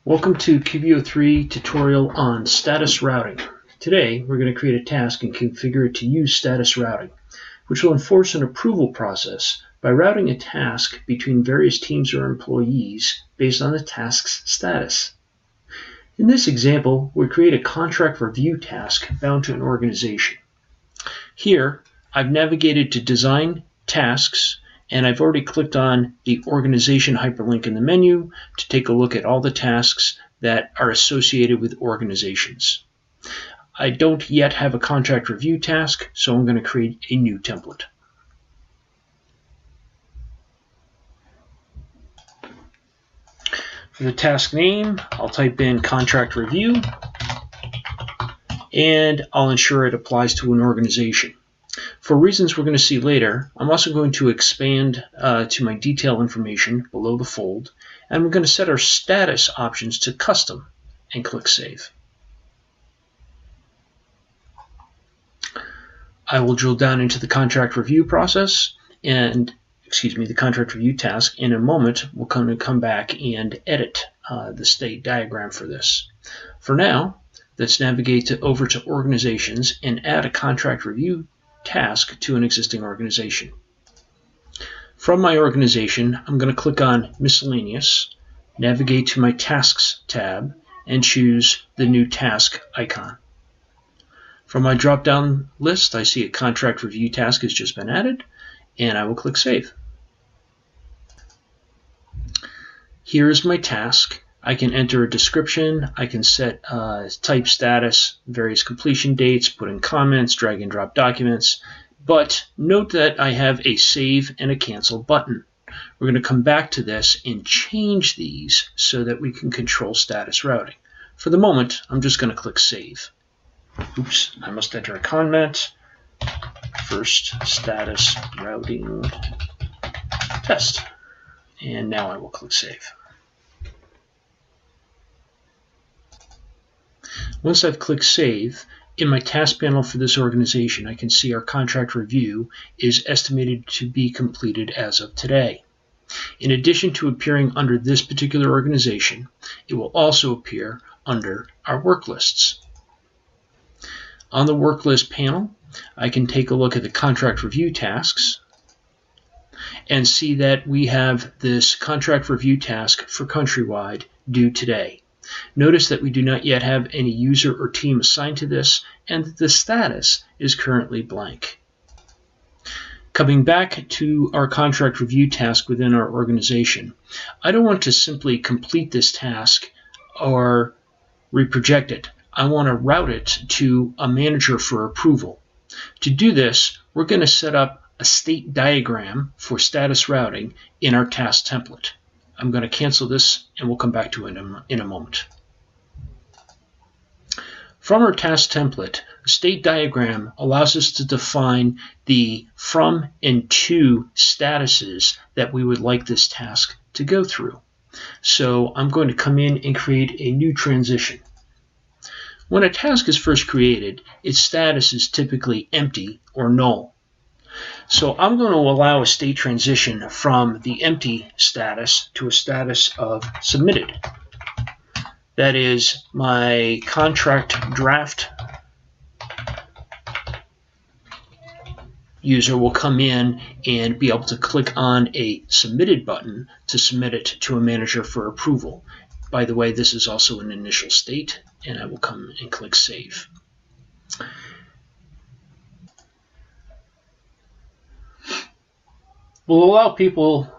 Welcome to QBO3 tutorial on status routing. Today we're going to create a task and configure it to use status routing, which will enforce an approval process by routing a task between various teams or employees based on the task's status. In this example, we create a contract review task bound to an organization. Here, I've navigated to Design, Tasks, and I've already clicked on the organization hyperlink in the menu to take a look at all the tasks that are associated with organizations. I don't yet have a contract review task, so I'm going to create a new template. For the task name, I'll type in contract review, and I'll ensure it applies to an organization. For reasons we're going to see later, I'm also going to expand to my detail information below the fold, and we're going to set our status options to custom and click Save. I will drill down into the contract review process and, the contract review task. In a moment, we'll come back and edit the state diagram for this. For now, let's navigate over to Organizations and add a contract review task to an existing organization. From my organization, I'm going to click on Miscellaneous, navigate to my Tasks tab, and choose the new task icon. From my drop-down list, I see a contract review task has just been added, and I will click Save. Here is my task. I can enter a description, I can set type status, various completion dates, put in comments, drag and drop documents, but note that I have a save and a cancel button. We're going to come back to this and change these so that we can control status routing. For the moment, I'm just going to click Save. Oops, I must enter a comment. First status routing test. And now I will click Save. Once I've clicked Save, in my task panel for this organization, I can see our contract review is estimated to be completed as of today. In addition to appearing under this particular organization, it will also appear under our work lists. On the work list panel, I can take a look at the contract review tasks and see that we have this contract review task for Countrywide due today. Notice that we do not yet have any user or team assigned to this, and that the status is currently blank. Coming back to our contract review task within our organization, I don't want to simply complete this task or reproject it. I want to route it to a manager for approval. To do this, we're going to set up a state diagram for status routing in our task template. I'm going to cancel this, and we'll come back to it in a moment. From our task template, the state diagram allows us to define the from and to statuses that we would like this task to go through. So I'm going to come in and create a new transition. When a task is first created, its status is typically empty or null. So I'm going to allow a state transition from the empty status to a status of submitted. That is, my contract draft user will come in and be able to click on a submitted button to submit it to a manager for approval. By the way, this is also an initial state, and I will come and click Save. We'll allow people,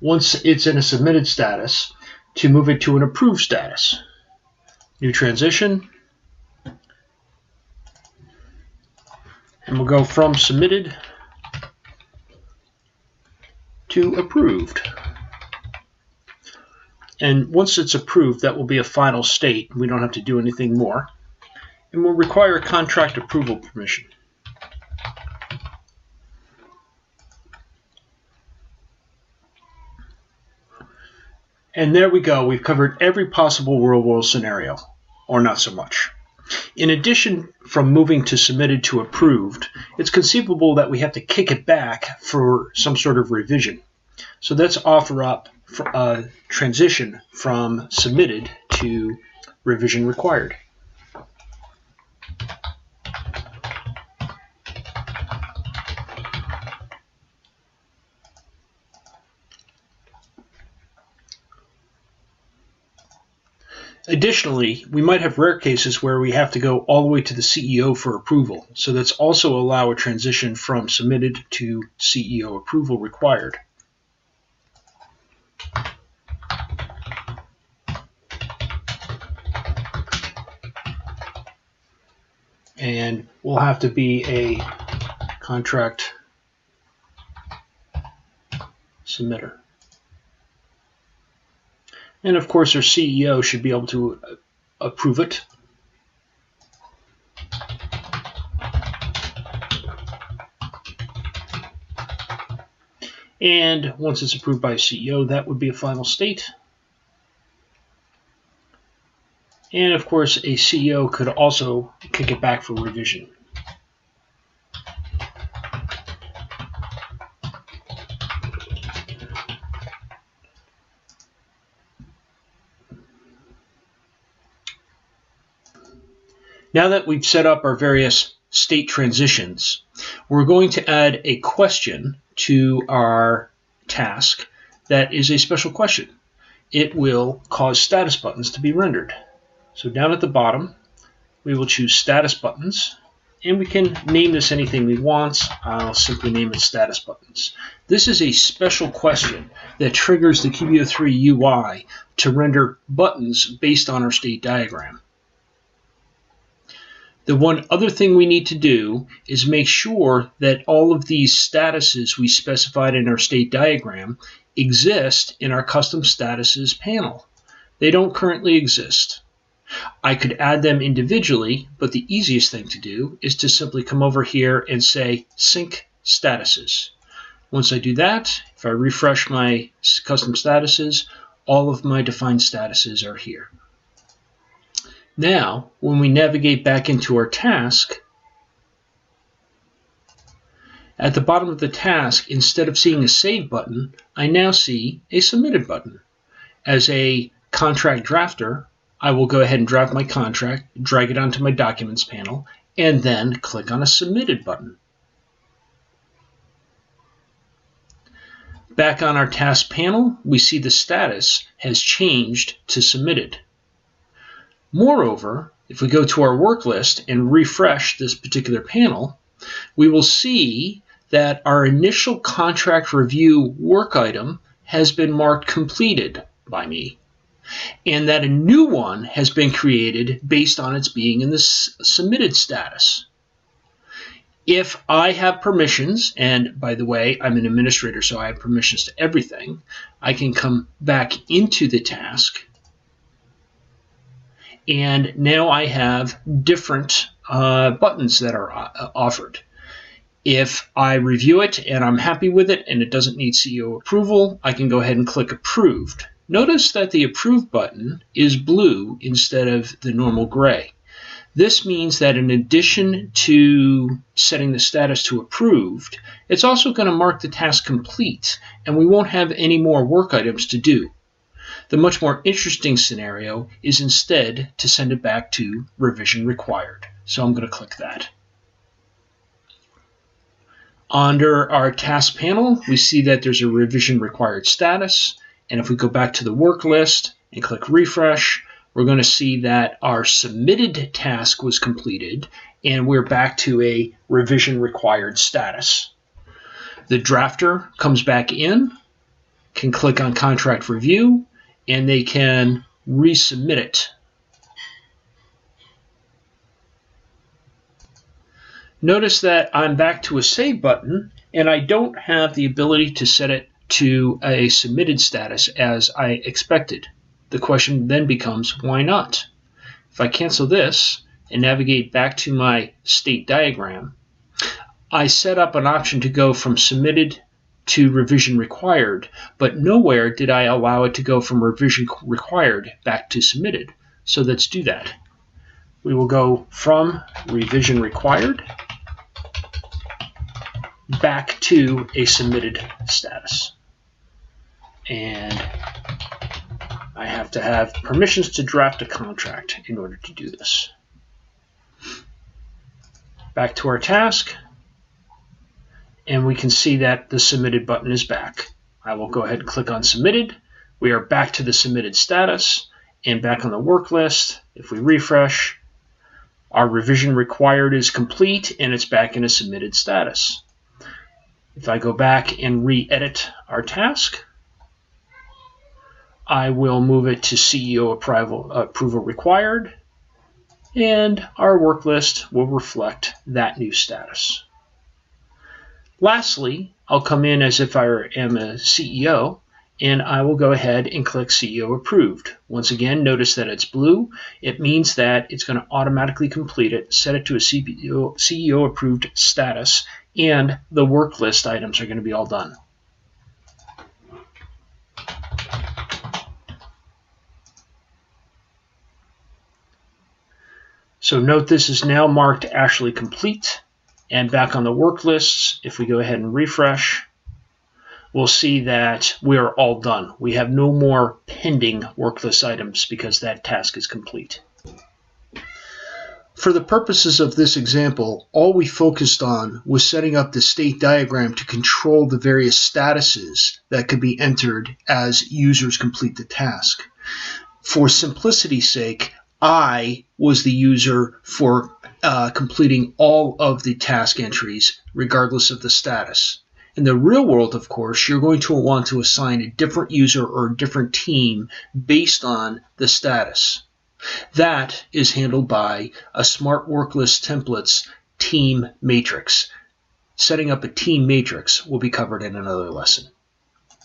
once it's in a submitted status, to move it to an approved status. New transition. And we'll go from submitted to approved. And once it's approved, that will be a final state. We don't have to do anything more. And we'll require contract approval permission. And there we go. We've covered every possible real-world scenario, or not so much. In addition, from moving to submitted to approved, it's conceivable that we have to kick it back for some sort of revision. So let's offer up transition from submitted to revision required. Additionally, we might have rare cases where we have to go all the way to the CEO for approval, so let's also allow a transition from submitted to CEO approval required. And we'll have to be a contract submitter. And of course, our CEO should be able to approve it. And once it's approved by CEO, that would be a final state. And of course, a CEO could also kick it back for revision. Now that we've set up our various state transitions, we're going to add a question to our task that is a special question. It will cause status buttons to be rendered. So down at the bottom, we will choose status buttons, and we can name this anything we want. I'll simply name it status buttons. This is a special question that triggers the QBO3 UI to render buttons based on our state diagram. The one other thing we need to do is make sure that all of these statuses we specified in our state diagram exist in our custom statuses panel. They don't currently exist. I could add them individually, but the easiest thing to do is to simply come over here and say sync statuses. Once I do that, if I refresh my custom statuses, all of my defined statuses are here. Now, when we navigate back into our task, at the bottom of the task, instead of seeing a Save button, I now see a Submitted button. As a contract drafter, I will go ahead and draft my contract, drag it onto my Documents panel, and then click on a Submitted button. Back on our task panel, we see the status has changed to Submitted. Moreover, if we go to our work list and refresh this particular panel, we will see that our initial contract review work item has been marked completed by me, and that a new one has been created based on its being in the submitted status. If I have permissions, and by the way, I'm an administrator, so I have permissions to everything, I can come back into the task. And now I have different buttons that are offered. If I review it and I'm happy with it and it doesn't need CEO approval, I can go ahead and click Approved. Notice that the Approved button is blue instead of the normal gray. This means that in addition to setting the status to Approved, it's also going to mark the task complete, and we won't have any more work items to do. The much more interesting scenario is instead to send it back to revision required. So I'm going to click that. Under our task panel, we see that there's a revision required status. And if we go back to the work list and click refresh, we're going to see that our submitted task was completed and we're back to a revision required status. The drafter comes back in, can click on contract review, and they can resubmit it. Notice that I'm back to a Save button, and I don't have the ability to set it to a submitted status as I expected. The question then becomes, why not? If I cancel this and navigate back to my state diagram, I set up an option to go from submitted to revision required, but nowhere did I allow it to go from revision required back to submitted. So let's do that. We will go from revision required back to a submitted status. And I have to have permissions to draft a contract in order to do this. Back to our task, and we can see that the submitted button is back. I will go ahead and click on submitted. We are back to the submitted status and back on the work list. If we refresh, our revision required is complete and it's back in a submitted status. If I go back and re-edit our task, I will move it to CEO approval required, and our work list will reflect that new status. Lastly, I'll come in as if I am a CEO, and I will go ahead and click CEO approved. Once again, notice that it's blue. It means that it's going to automatically complete it, set it to a CEO approved status, and the work list items are going to be all done. So note this is now marked actually complete, and back on the work lists, if we go ahead and refresh, we'll see that we are all done. We have no more pending work list items because that task is complete. For the purposes of this example, all we focused on was setting up the state diagram to control the various statuses that could be entered as users complete the task. For simplicity's sake, I was the user for completing all of the task entries, regardless of the status. In the real world, of course, you're going to want to assign a different user or a different team based on the status. That is handled by a Smart Work List Templates team matrix. Setting up a team matrix will be covered in another lesson.